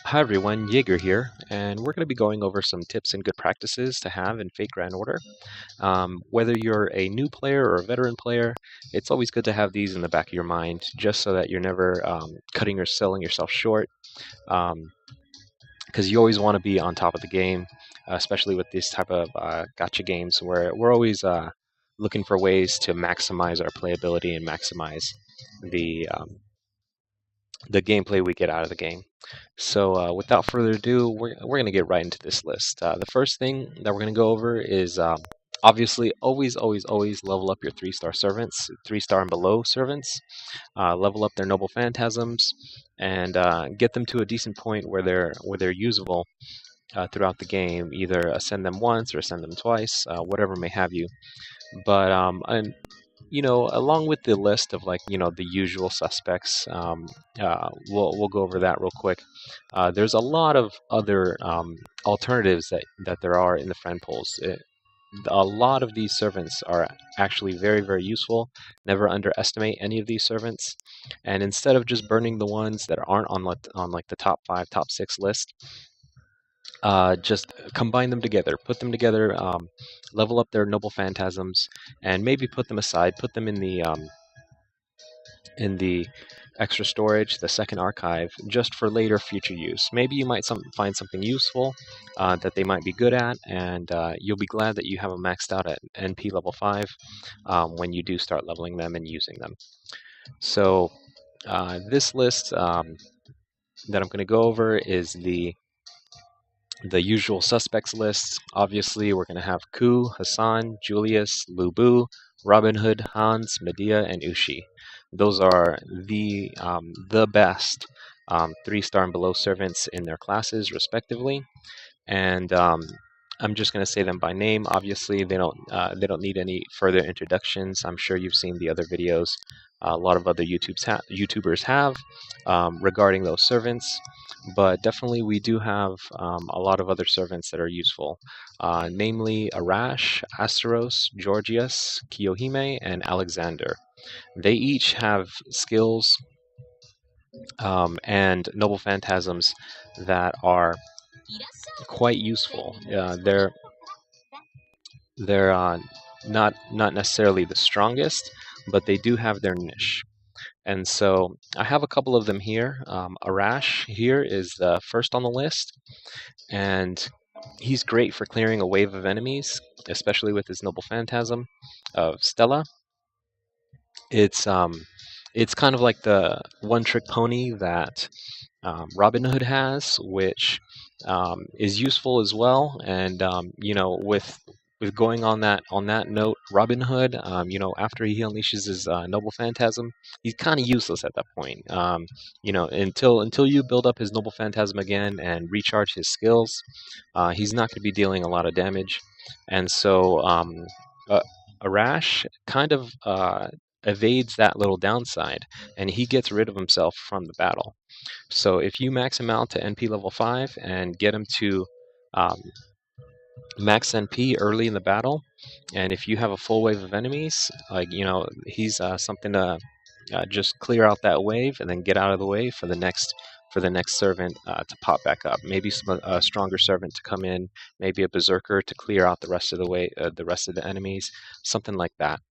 Hi everyone, Jaeger here, and we're going to be going over some tips and good practices to have in Fate Grand Order. Whether you're a new player or a veteran player, it's always good to have these in the back of your mind, just so that you're never cutting or selling yourself short, because you always want to be on top of the game, especially with this type of gotcha games where we're always looking for ways to maximize our playability and maximize the um, the gameplay we get out of the game. So without further ado, we're going to get right into this list. The first thing that we're going to go over is obviously always level up your 3-star servants, 3-star and below servants. Level up their noble phantasms and get them to a decent point where they're usable throughout the game. Either ascend them once or ascend them twice, whatever may have you. But and along with the list of the usual suspects, we'll go over that real quick. There's a lot of other alternatives that there are in the friend pools. A lot of these servants are actually very useful. Never underestimate any of these servants. And instead of just burning the ones that aren't on the top 5, top 6 list, just combine them together, put them together, level up their noble phantasms, and maybe put them aside, put them in the extra storage, the second archive, just for later future use. Maybe you might find something useful that they might be good at, and you'll be glad that you have them maxed out at NP level 5 when you do start leveling them and using them. So this list that I'm going to go over is the usual suspects list. Obviously, we're going to have Ku, Hassan, Julius, Lubu, Robin Hood, Hans, Medea, and Ushi. Those are the best 3-star and below servants in their classes, respectively. And I'm just going to say them by name. Obviously, they don't need any further introductions. I'm sure you've seen the other videos a lot of other YouTubers have regarding those servants. But definitely, we do have a lot of other servants that are useful, namely Arash, Asteros, Georgius, Kiyohime, and Alexander. They each have skills and noble phantasms that are quite useful. They're not necessarily the strongest, but they do have their niche. And so I have a couple of them here. Arash here is the first on the list, and he's great for clearing a wave of enemies, especially with his noble phantasm of Stella. It's kind of like the one-trick pony that Robin Hood has, which is useful as well. And with going on that note, Robin Hood, after he unleashes his noble phantasm, he's kind of useless at that point. Until you build up his noble phantasm again and recharge his skills, he's not going to be dealing a lot of damage. And so uh, Arash kind of evades that little downside, and he gets rid of himself from the battle. So if you max him out to NP level 5 and get him to um, max NP early in the battle, and if you have a full wave of enemies, he's something to just clear out that wave and then get out of the way for the next servant to pop back up. Maybe a stronger servant to come in, maybe a berserker to clear out the rest of the rest of the enemies, something like that.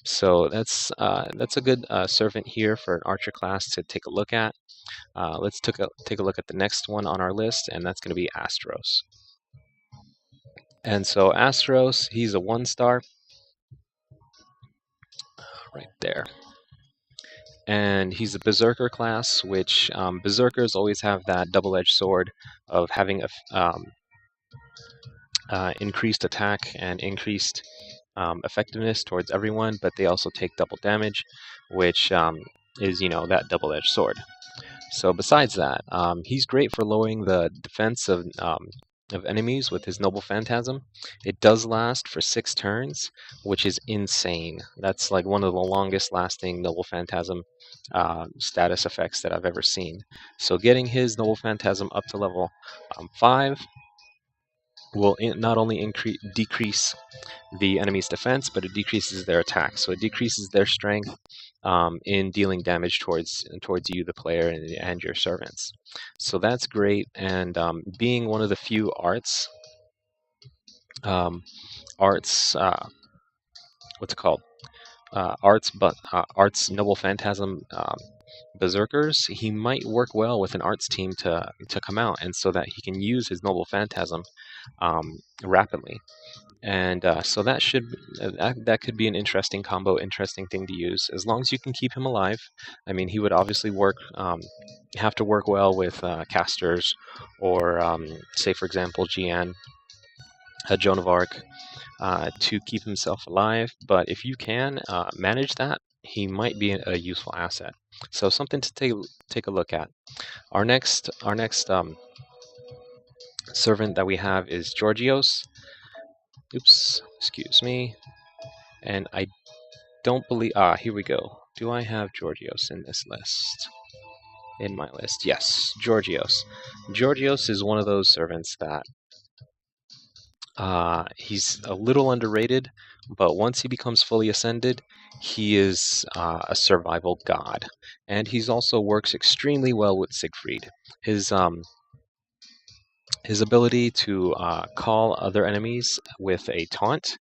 So that's a good servant here for an archer class to take a look at. Let's take a look at the next one on our list, and that's going to be Astros. And so Astros, he's a 1-star right there. And he's a Berserker class, which Berserkers always have that double-edged sword of having increased attack and increased effectiveness towards everyone, but they also take double damage, which is that double-edged sword. So besides that, he's great for lowering the defense of enemies with his Noble Phantasm. It does last for 6 turns, which is insane. That's like one of the longest lasting Noble Phantasm status effects that I've ever seen. So getting his Noble Phantasm up to level 5 will not only decrease the enemy's defense, but it decreases their attack. So it decreases their strength, in dealing damage towards you, the player, and your servants. So that's great. And being one of the few um, arts, what's it called? Arts Noble Phantasm berserkers, he might work well with an arts team to come out, and so that he can use his Noble Phantasm rapidly. And so that could be an interesting combo, interesting thing to use, as long as you can keep him alive. I mean, he would obviously have to work well with casters, or say for example Jian, Joan of Arc, to keep himself alive. But if you can manage that, he might be a useful asset. So something to take a look at. Our next servant that we have is Georgios. Oops, excuse me. And I don't believe. Here we go. Do I have Georgios in this list? In my list, yes, Georgios. Georgios is one of those servants that he's a little underrated, but once he becomes fully ascended, he is a survival god, and he's also works extremely well with Siegfried. His um, his ability to call other enemies with a taunt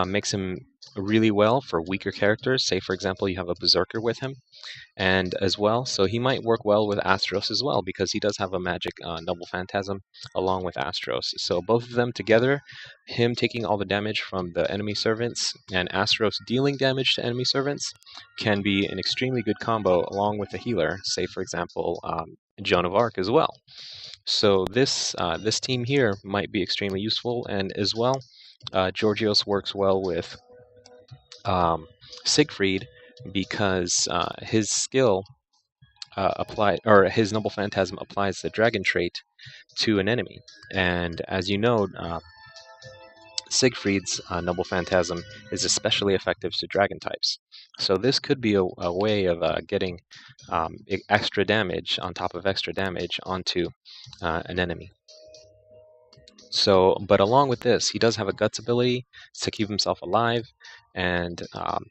makes him really well for weaker characters. Say, for example, you have a berserker with him, and as well, so he might work well with Astros as well, because he does have a magic Noble Phantasm along with Astros. So both of them together, him taking all the damage from the enemy servants and Astros dealing damage to enemy servants, can be an extremely good combo along with the healer, say for example Joan of Arc as well. So this team here might be extremely useful, and as well, Georgios works well with Siegfried, because his skill his Noble Phantasm applies the Dragon trait to an enemy, and as you know, Siegfried's Noble Phantasm is especially effective to Dragon types. So this could be a way of getting extra damage on top of extra damage onto an enemy. So, but along with this, he does have a guts ability to keep himself alive and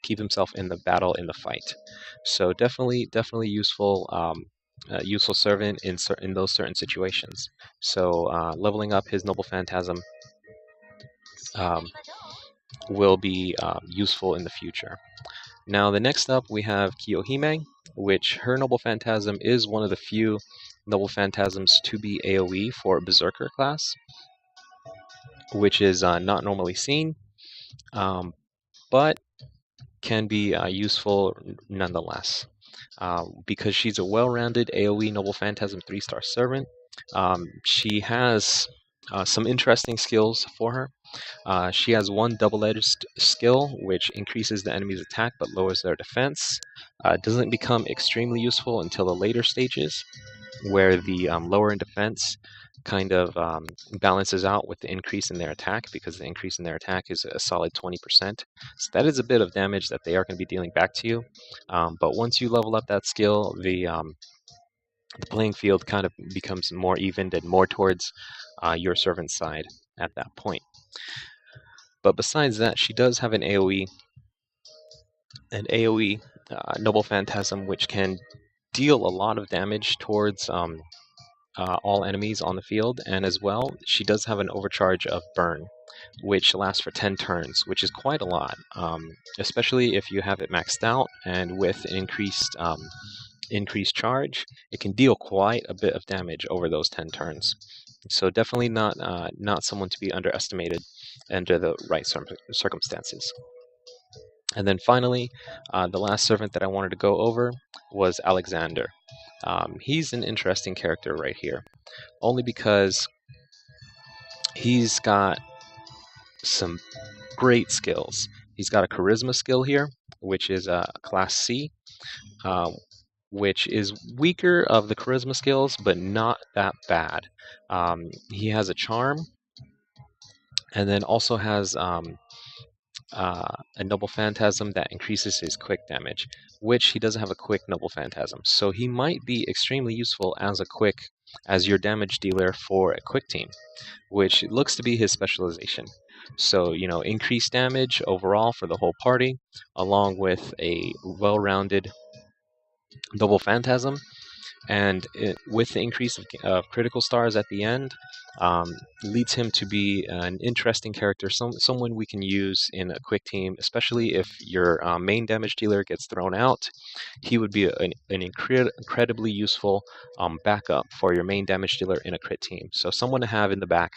keep himself in the battle, in the fight. So definitely useful, useful servant in those certain situations. So leveling up his Noble Phantasm um, will be useful in the future. Now, the next up we have Kiyohime, which her Noble Phantasm is one of the few Noble Phantasms to be AoE for Berserker class, which is not normally seen, but can be useful nonetheless. Because she's a well-rounded AoE Noble Phantasm 3-star servant, she has some interesting skills for her. She has one double-edged skill, which increases the enemy's attack but lowers their defense. Doesn't become extremely useful until the later stages, where the lower in defense kind of balances out with the increase in their attack, because the increase in their attack is a solid 20%. So that is a bit of damage that they are going to be dealing back to you. But once you level up that skill, the playing field kind of becomes more evened and more towards your servant's side at that point. But besides that, she does have an AoE Noble Phantasm, which can deal a lot of damage towards all enemies on the field, and as well, she does have an overcharge of burn, which lasts for 10 turns, which is quite a lot, especially if you have it maxed out, and with increased charge, it can deal quite a bit of damage over those 10 turns. So definitely not someone to be underestimated under the right circumstances. And then finally, the last servant that I wanted to go over was Alexander. He's an interesting character right here, only because he's got some great skills. He's got a charisma skill here, which is a class C, which is weaker of the charisma skills, but not that bad. He has a charm, and then also has a Noble Phantasm that increases his quick damage, which he doesn't have a quick Noble Phantasm. So he might be extremely useful as your damage dealer for a quick team, which looks to be his specialization. So, increased damage overall for the whole party, along with a well-rounded double phantasm, and with the increase of critical stars at the end, um, leads him to be an interesting character, someone we can use in a quick team, especially if your main damage dealer gets thrown out. He would be an incredibly useful backup for your main damage dealer in a crit team. So someone to have in the back,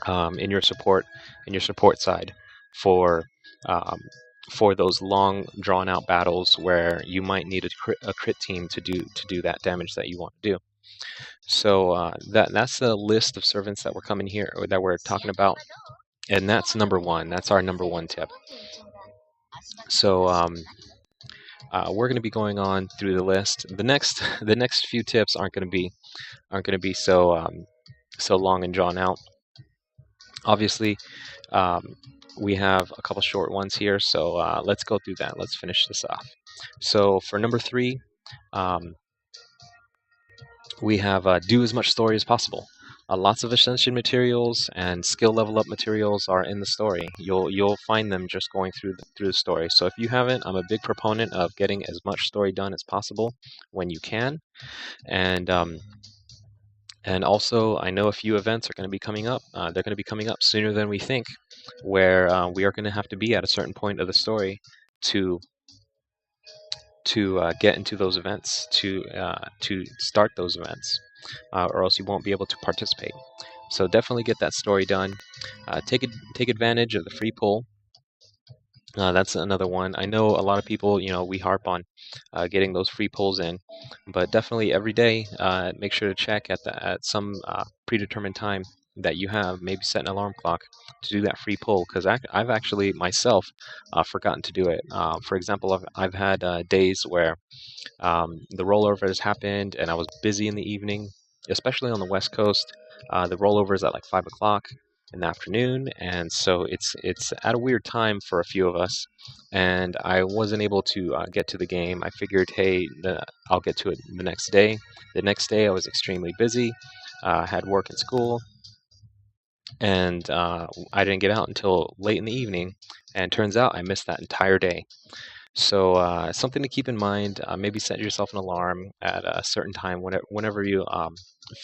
in your support side for um, for those long drawn out battles where you might need a crit team to do that damage that you want to do. So that's the list of servants that we're coming here, or that we're talking about, and that's number one. That's our number one tip. So we're going to be going on through the list. The next few tips aren't going to be so long and drawn out. Obviously, um, we have a couple short ones here, so let's go through that. Let's finish this off. So for number 3, um, we have do as much story as possible. Lots of ascension materials and skill level up materials are in the story. You'll find them just going through the story. So if you haven't, I'm a big proponent of getting as much story done as possible when you can, and and also, I know a few events are going to be coming up. They're going to be coming up sooner than we think, where we are going to have to be at a certain point of the story to get into those events, to start those events, or else you won't be able to participate. So definitely get that story done. Take advantage of the free pull. That's another one. I know a lot of people, we harp on getting those free pulls in, but definitely every day, make sure to check at some predetermined time that you have. Maybe set an alarm clock to do that free pull, because I've actually myself forgotten to do it. For example, I've had days where the rollover has happened, and I was busy in the evening, especially on the West Coast. The rollover is at like 5 o'clock in the afternoon, and so it's at a weird time for a few of us. And I wasn't able to get to the game. I figured, hey, I'll get to it the next day. The next day, I was extremely busy, had work and school, and I didn't get out until late in the evening. And turns out I missed that entire day. So something to keep in mind. Maybe set yourself an alarm at a certain time, whenever you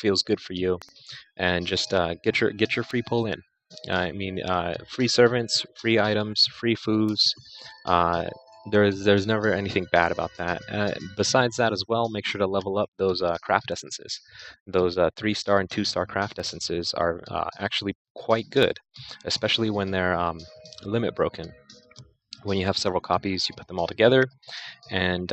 feels good for you, and just get your free pull in. I mean, free servants, free items, free foods. Uh, there's never anything bad about that. Besides that as well, make sure to level up those craft essences. Those 3-star and 2-star craft essences are actually quite good, especially when they're limit broken. When you have several copies, you put them all together, and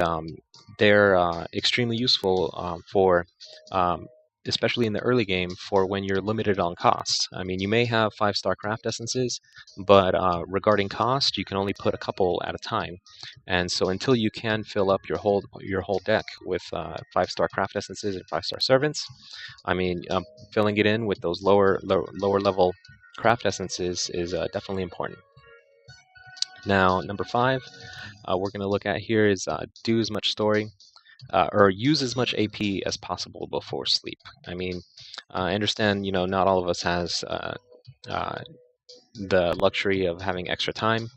they're extremely useful for, um, especially in the early game, for when you're limited on cost. I mean, you may have 5-star craft essences, but regarding cost, you can only put a couple at a time, and so until you can fill up your whole deck with 5-star craft essences and 5-star servants, I mean, filling it in with those lower level craft essences is definitely important. Now, number 5, we're going to look at here is do as much story, or use as much AP as possible before sleep. I mean, I understand, not all of us has uh, the luxury of having extra time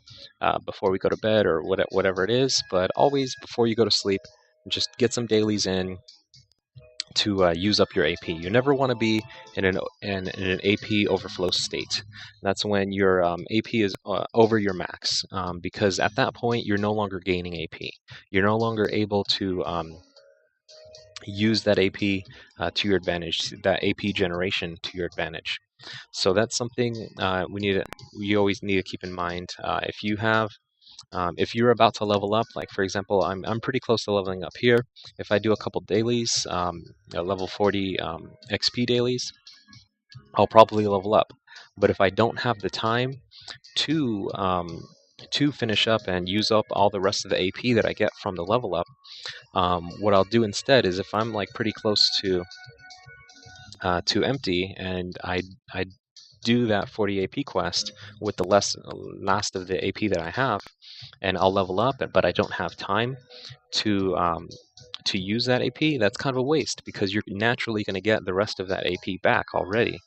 before we go to bed, or whatever it is, but always before you go to sleep, just get some dailies in to use up your AP. You never want to be in an AP overflow state. That's when your AP is over your max, because at that point you're no longer gaining AP. You're no longer able to use that AP to your advantage, that AP generation to your advantage. So that's something you always need to keep in mind. If you're about to level up, like for example, I'm pretty close to leveling up here. If I do a couple dailies, level 40 XP dailies, I'll probably level up. But if I don't have the time to finish up and use up all the rest of the AP that I get from the level up, what I'll do instead is, if I'm like pretty close to empty, and I do that 40 AP quest with the last of the AP that I have, and I'll level up, but I don't have time to to use that AP, that's kind of a waste because you're naturally going to get the rest of that AP back already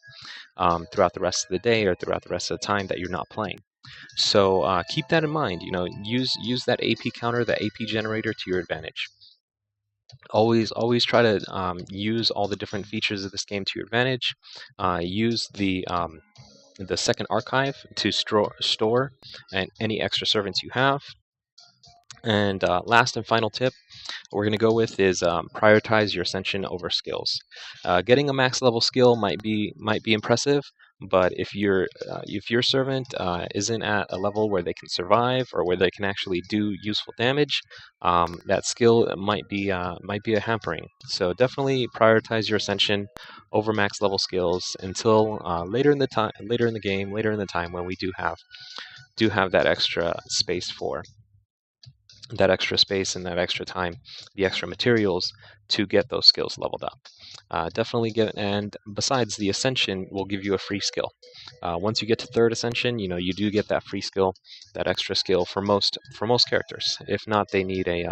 throughout the rest of the day or throughout the rest of the time that you're not playing. So keep that in mind. Use that AP counter, that AP generator to your advantage. Always try to use all the different features of this game to your advantage. Use the second archive to store and any extra servants you have. And last and final tip we're going to go with is prioritize your ascension over skills. Getting a max level skill might be impressive, but if your servant isn't at a level where they can survive or where they can actually do useful damage, that skill might be a hampering. So definitely prioritize your ascension over max level skills until later in the game, later in the time when we do have that extra space for that extra space and that extra time, the extra materials to get those skills leveled up. Definitely get, and besides, the ascension will give you a free skill. Once you get to third ascension, you do get that free skill, that extra skill for most characters. If not, they need a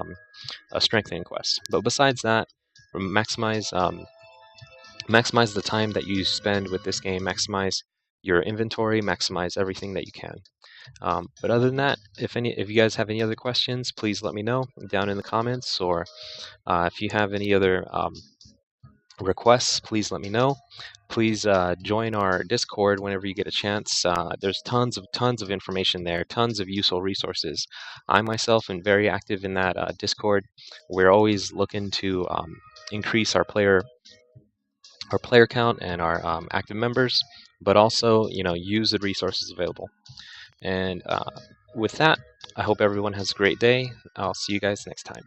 strengthening quest. But besides that, maximize maximize the time that you spend with this game. Maximize your inventory. Maximize everything that you can. But other than that, if you guys have any other questions, please let me know down in the comments, or if you have any other requests, please let me know. Please join our Discord whenever you get a chance. There's tons of information there, tons of useful resources. I myself am very active in that Discord. We're always looking to increase our player count and our active members, but also use the resources available. And with that, I hope everyone has a great day. I'll see you guys next time.